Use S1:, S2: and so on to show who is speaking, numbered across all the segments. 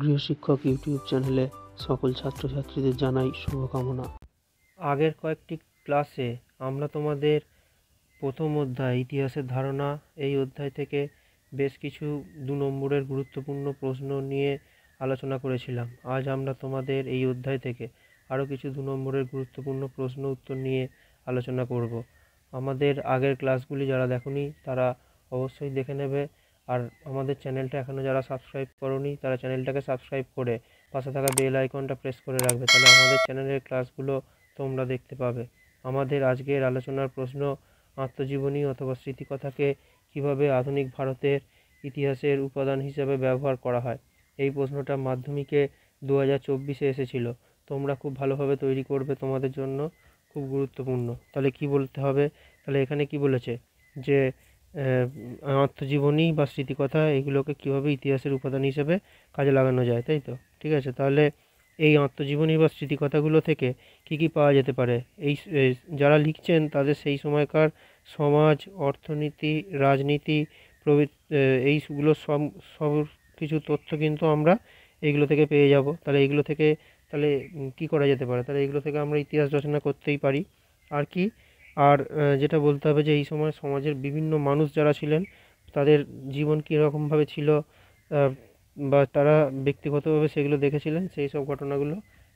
S1: গৃহশিক্ষক YouTube চ্যানেলে সকল ছাত্রছাত্রীদের জানাই শুভকামনা। আগের কয়েকটি ক্লাসে আমরা তোমাদের প্রথম অধ্যায় ইতিহাসের ধারণা এই অধ্যায় থেকে বেশ কিছু 2 নম্বরের গুরুত্বপূর্ণ প্রশ্ন নিয়ে আলোচনা করেছিলাম। আজ আমরা তোমাদের এই অধ্যায় থেকে আরও কিছু 2 নম্বরের গুরুত্বপূর্ণ প্রশ্ন উত্তর নিয়ে আলোচনা করব। আমাদের আগের ক্লাসগুলি যারা দেখোনি তারা অবশ্যই দেখে নেবে, আর আমাদের চ্যানেলটা এখনও যারা সাবস্ক্রাইব করোনি তারা চ্যানেলটাকে সাবস্ক্রাইব করে পাশে থাকা বেল আইকনটা প্রেস করে রাখবে, তাহলে আমাদের চ্যানেলের ক্লাসগুলো তোমরা দেখতে পাবে। আমাদের আজকের আলোচনার প্রশ্ন, আত্মজীবনী অথবা স্মৃতিকথাকে কিভাবে আধুনিক ভারতের ইতিহাসের উপাদান হিসেবে ব্যবহার করা হয়। এই প্রশ্নটা মাধ্যমিকে 2024-এ এসেছিল। তোমরা খুব ভালোভাবে তৈরি করবে, তোমাদের জন্য খুব গুরুত্বপূর্ণ। তাহলে কি বলতে হবে? তাহলে এখানে কি বলেছে যে আত্মজীবনী বা স্মৃতিকথা এগুলোকে কীভাবে ইতিহাসের উপাদান হিসেবে কাজে লাগানো যায়, তাই তো? ঠিক আছে, তাহলে এই আত্মজীবনী বা স্মৃতিকথাগুলো থেকে কি কি পাওয়া যেতে পারে? এই যারা লিখছেন তাদের সেই সময়কার সমাজ, অর্থনীতি, রাজনীতি এইগুলো সব কিছু তথ্য কিন্তু আমরা এইগুলো থেকে পেয়ে যাব। তাহলে এইগুলো থেকে তাহলে কি করা যেতে পারে? তাহলে এইগুলো থেকে আমরা ইতিহাস রচনা করতেই পারি। আর কি? আর যেটা বলতে হবে যে এই সময় সমাজের বিভিন্ন মানুষ যারা ছিলেন তাদের জীবন কীরকমভাবে ছিল, বা তারা ব্যক্তিগতভাবে সেগুলো দেখেছিলেন, সেই সব ঘটনাগুলো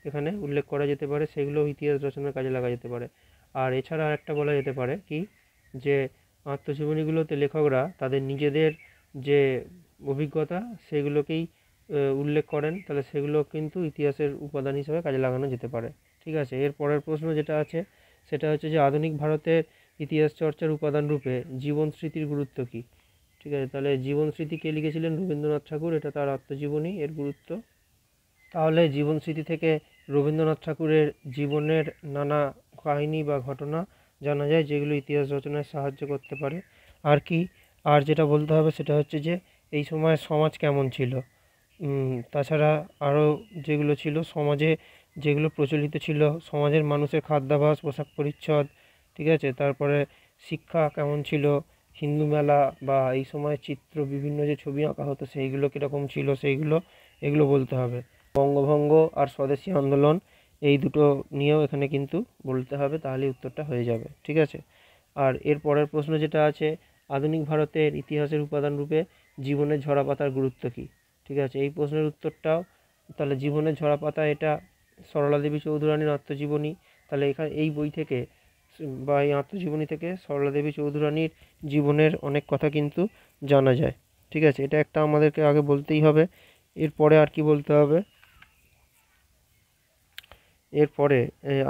S1: এখানে উল্লেখ করা যেতে পারে, সেগুলো ইতিহাস রচনার কাজে লাগা যেতে পারে। আর এছাড়া আরেকটা বলা যেতে পারে কি, যে আত্মজীবনীগুলোতে লেখকরা তাদের নিজেদের যে অভিজ্ঞতা সেগুলোকেই উল্লেখ করেন, তাহলে সেগুলো কিন্তু ইতিহাসের উপাদান হিসেবে কাজে লাগানো যেতে পারে। ঠিক আছে, এর পরের প্রশ্ন যেটা আছে সেটা হচ্ছে যে আধুনিক ভারতের ইতিহাস চর্চার উপাদান রূপে জীবন স্মৃতির গুরুত্ব কী? ঠিক আছে, তাহলে জীবন স্মৃতি কে লিখেছিলেন? রবীন্দ্রনাথ ঠাকুর, এটা তার আত্মজীবনী, এর গুরুত্ব। তাহলে জীবন স্মৃতি থেকে রবীন্দ্রনাথ ঠাকুরের জীবনের নানা কাহিনী বা ঘটনা জানা যায়, যেগুলো ইতিহাস রচনায় সাহায্য করতে পারে। আর কি? আর যেটা বলতে হবে সেটা হচ্ছে যে এই সময় সমাজ কেমন ছিল, তাছাড়া আরও যেগুলো ছিল সমাজে, যেগুলো প্রচলিত ছিল সমাজের মানুষের খাদ্যাভ্যাস, পোশাক পরিচ্ছদ, ঠিক আছে, তারপরে শিক্ষা কেমন ছিল, হিন্দু মেলা বা এই সময় চিত্র, বিভিন্ন যে ছবি আঁকা হতো সেইগুলো কীরকম ছিল, এগুলো বলতে হবে। বঙ্গভঙ্গ আর স্বদেশী আন্দোলন এই দুটো নিয়েও এখানে কিন্তু বলতে হবে, তাহলে উত্তরটা হয়ে যাবে। ঠিক আছে, আর এর পরের প্রশ্ন যেটা আছে, আধুনিক ভারতের ইতিহাসের উপাদান রূপে জীবনের ঝরাপাতার গুরুত্ব কী? ঠিক আছে, এই প্রশ্নের উত্তরটাও তাহলে জীবনের ঝরাপাতা, এটা সরলা দেবী চৌধুরানীর আত্মজীবনী। তাহলে এখানে এই বই থেকে বা এই আত্মজীবনী থেকে সরলা দেবী চৌধুরানীর জীবনের অনেক কথা কিন্তু জানা যায়। ঠিক আছে, এটা একটা আমাদেরকে আগে বলতেই হবে। এরপরে আর কি বলতে হবে? এরপরে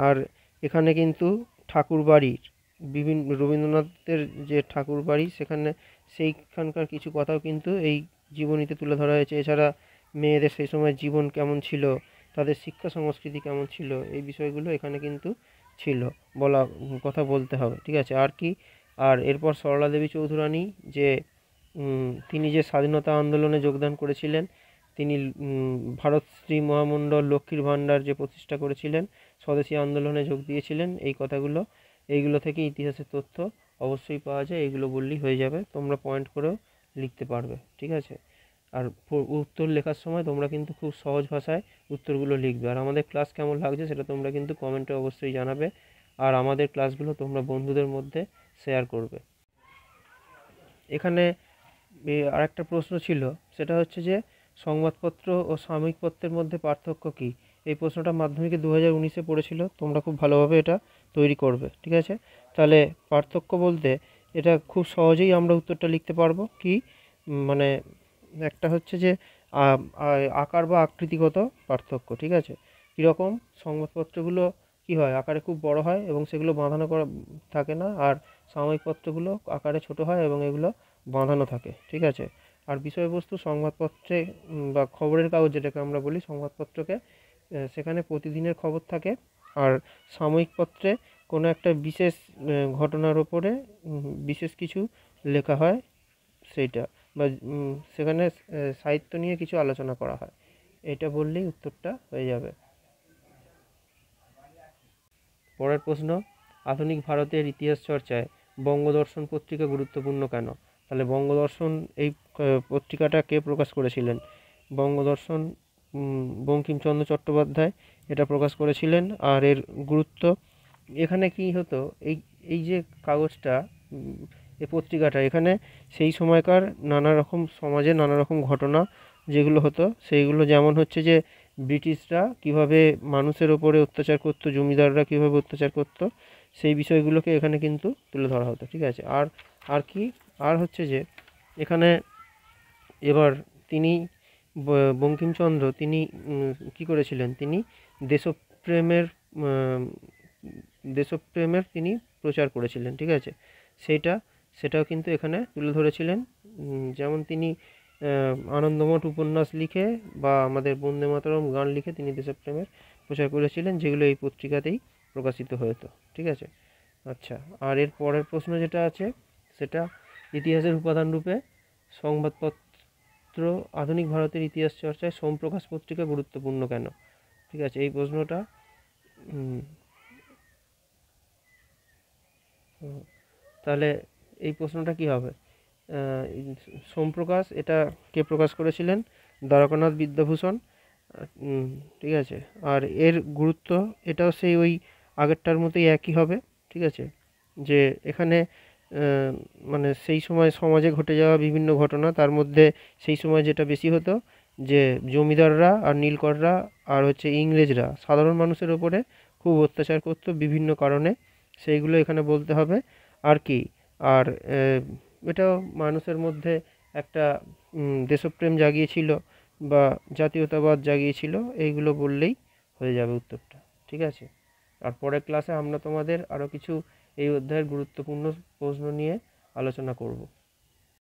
S1: আর এখানে কিন্তু ঠাকুর বাড়ির বিভিন্ন রবীন্দ্রনাথের যে ঠাকুর বাড়ি সেইখানকার কিছু কথাও কিন্তু এই জীবনীতে তুলে ধরা হয়েছে। এছাড়া মেয়েদের সেই সময় জীবন কেমন ছিল, তাদের শিক্ষা সংস্কৃতি কেমন ছিল, এই বিষয়গুলো এখানে কিন্তু ছিল, কথা বলতে হবে। ঠিক আছে, আর কি? আর এরপর সরলা দেবী চৌধুরানী যে তিনি যে স্বাধীনতা আন্দোলনে যোগদান করেছিলেন, তিনি ভারতশ্রী মহামণ্ডল লক্ষ্মীর ভাণ্ডার যে প্রতিষ্ঠা করেছিলেন, স্বদেশী আন্দোলনে যোগ দিয়েছিলেন, এইগুলো থেকে ইতিহাসের তথ্য অবশ্যই পাওয়া যায়। এইগুলো বললেই হয়ে যাবে, তোমরা পয়েন্ট করেও লিখতে পারবে। ঠিক আছে, আর উত্তর লেখার সময় তোমরা কিন্তু খুব সহজ ভাষায় উত্তরগুলো লিখবে। আর আমাদের ক্লাস কেমন লাগছে সেটা তোমরা কিন্তু কমেন্টে অবশ্যই জানাবে, আর আমাদের ক্লাসগুলো তোমরা বন্ধুদের মধ্যে শেয়ার করবে। এখানে আরেকটা প্রশ্ন ছিল, সেটা হচ্ছে যে সংবাদপত্র ও সাময়িক পত্রের মধ্যে পার্থক্য কী? এই প্রশ্নটা মাধ্যমিকে 2019-এ পড়েছিল, তোমরা খুব ভালোভাবে এটা তৈরি করবে। ঠিক আছে, তাহলে পার্থক্য বলতে এটা খুব সহজেই আমরা উত্তরটা লিখতে পারবো কি, মানে একটা হচ্ছে যে আকার বা আকৃতিগত পার্থক্য। ঠিক আছে, কীরকম? সংবাদপত্রগুলো কী হয়, আকারে খুব বড় হয় এবং সেগুলো বাঁধানো করা থাকে না, আর সাময়িক পত্রগুলো আকারে ছোট হয় এবং এগুলো বাঁধানো থাকে। ঠিক আছে, আর বিষয়বস্তু সংবাদপত্রে বা খবরের কাগজ যেটাকে আমরা বলি সংবাদপত্রকে, সেখানে প্রতিদিনের খবর থাকে, আর সাময়িক পত্রে কোনো একটা বিশেষ ঘটনার ওপরে বিশেষ কিছু লেখা হয়, সেইটা বা সেখানে সাহিত্য নিয়ে কিছু আলোচনা করা হয়। এটা বললেই উত্তরটা হয়ে যাবে। পরের প্রশ্ন, আধুনিক ভারতের ইতিহাস চর্চায় বঙ্গদর্শন পত্রিকা গুরুত্বপূর্ণ কেন? তাহলে বঙ্গদর্শন এই পত্রিকাটা কে প্রকাশ করেছিলেন? বঙ্গদর্শন বঙ্কিমচন্দ্র চট্টোপাধ্যায় এটা প্রকাশ করেছিলেন। আর এর গুরুত্ব এখানে কি হতো, এই এই যে কাগজটা, এই পত্রিকাটা, এখানে সেই সময়কার নানা রকম সমাজে নানা রকম ঘটনা যেগুলো হতো সেইগুলো, যেমন হচ্ছে যে ব্রিটিশরা কিভাবে মানুষের ওপরে অত্যাচার করতো, জমিদাররা কিভাবে অত্যাচার করতো, সেই বিষয়গুলোকে এখানে কিন্তু তুলে ধরা হতো। ঠিক আছে। আর আর কি আর হচ্ছে যে এখানে এবার তিনি বঙ্কিমচন্দ্র তিনি কি করেছিলেন, তিনি দেশপ্রেমের উম, দেশপ্রেমের তিনি প্রচার করেছিলেন। ঠিক আছে। সেইটা সেটাও কিন্তু এখানে তুলে ধরেছিলেন। যেমন তিনি আনন্দমঠ উপন্যাস লিখে বা আমাদের বন্দে মাতরম গান লিখে তিনি দেশপ্রেমের প্রচার করেছিলেন, যেগুলো এই পত্রিকাতেই প্রকাশিত হতো। ঠিক আছে। আচ্ছা, আর এর পরের প্রশ্ন যেটা আছে সেটা, ইতিহাসের উপাদান রূপে সংবাদপত্র আধুনিক ভারতের ইতিহাস চর্চায় সোমপ্রকাশ পত্রিকা গুরুত্বপূর্ণ কেন? ঠিক আছে, এই প্রশ্নটা উম, উম, তাহলে এই প্রশ্নটা কি হবে? সোমপ্রকাশ এটা কে প্রকাশ করেছিলেন? দ্বারকানাথ বিদ্যাভূষণ। উম, ঠিক আছে। আর এর গুরুত্ব এটাও সেই ওই আগেরটার মতোই একই হবে। ঠিক আছে। যে এখানে আহ, মানে সেই সময় সমাজে ঘটে যাওয়া বিভিন্ন ঘটনা, তার মধ্যে সেই সময় যেটা বেশি হতো যে জমিদাররা আর নীলকররা আর হচ্ছে ইংরেজরা সাধারণ মানুষের ওপরে খুব অত্যাচার করতো বিভিন্ন কারণে, সেইগুলো এখানে বলতে হবে। আর কি, আর এটাও মানুষের মধ্যে একটা দেশপ্রেম জাগিয়েছিল বা জাতীয়তাবাদ জাগিয়েছিল, এইগুলো বললেই হয়ে যাবে উত্তরটা। ঠিক আছে। আর পরের ক্লাসে আমরা তোমাদের আরও কিছু এই অধ্যায়ের গুরুত্বপূর্ণ প্রশ্ন নিয়ে আলোচনা করব।